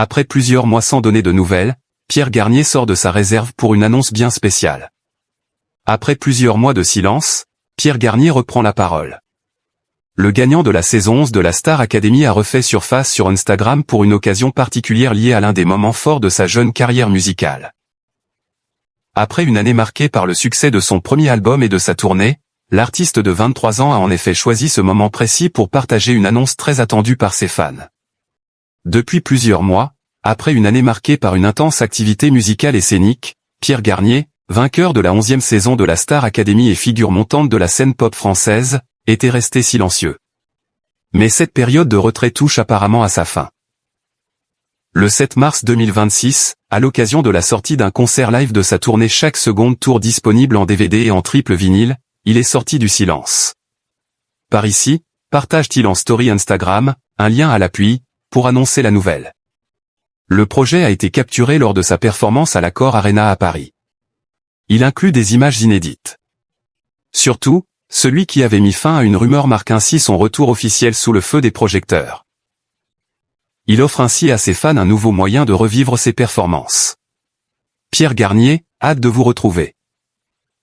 Après plusieurs mois sans donner de nouvelles, Pierre Garnier sort de sa réserve pour une annonce bien spéciale. Après plusieurs mois de silence, Pierre Garnier reprend la parole. Le gagnant de la saison 11 de la Star Academy a refait surface sur Instagram pour une occasion particulière liée à l'un des moments forts de sa jeune carrière musicale. Après une année marquée par le succès de son premier album et de sa tournée, l'artiste de 23 ans a en effet choisi ce moment précis pour partager une annonce très attendue par ses fans. Depuis plusieurs mois, après une année marquée par une intense activité musicale et scénique, Pierre Garnier, vainqueur de la 11e saison de la Star Academy et figure montante de la scène pop française, était resté silencieux. Mais cette période de retrait touche apparemment à sa fin. Le 7 mars 2026, à l'occasion de la sortie d'un concert live de sa tournée Chaque Seconde Tour disponible en DVD et en triple vinyle, il est sorti du silence. Par ici, partage-t-il en story Instagram, un lien à l'appui, pour annoncer la nouvelle. Le projet a été capturé lors de sa performance à l'Accor Arena à Paris. Il inclut des images inédites. Surtout, celui qui avait mis fin à une rumeur marque ainsi son retour officiel sous le feu des projecteurs. Il offre ainsi à ses fans un nouveau moyen de revivre ses performances. Pierre Garnier, hâte de vous retrouver.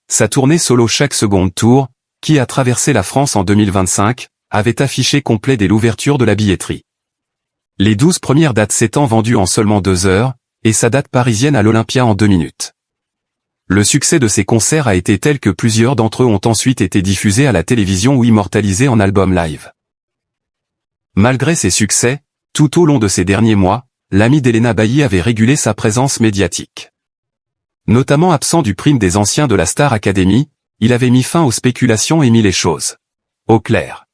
Sa tournée solo Chaque Seconde Tour, qui a traversé la France en 2025, avait affiché complet dès l'ouverture de la billetterie. Les 12 premières dates s'étant vendues en seulement 2 heures, et sa date parisienne à l'Olympia en 2 minutes. Le succès de ces concerts a été tel que plusieurs d'entre eux ont ensuite été diffusés à la télévision ou immortalisés en album live. Malgré ces succès, tout au long de ces derniers mois, l'ami d'Elena Bailly avait régulé sa présence médiatique. Notamment absent du prime des anciens de la Star Academy, il avait mis fin aux spéculations et mis les choses au clair.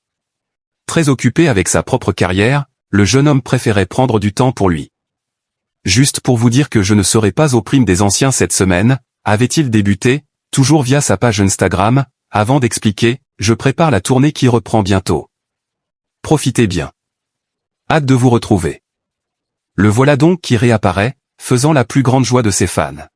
Très occupé avec sa propre carrière, le jeune homme préférait prendre du temps pour lui. Juste pour vous dire que je ne serai pas au prime des anciens cette semaine, avait-il débuté, toujours via sa page Instagram, avant d'expliquer « Je prépare la tournée qui reprend bientôt. Profitez bien. Hâte de vous retrouver ». Le voilà donc qui réapparaît, faisant la plus grande joie de ses fans.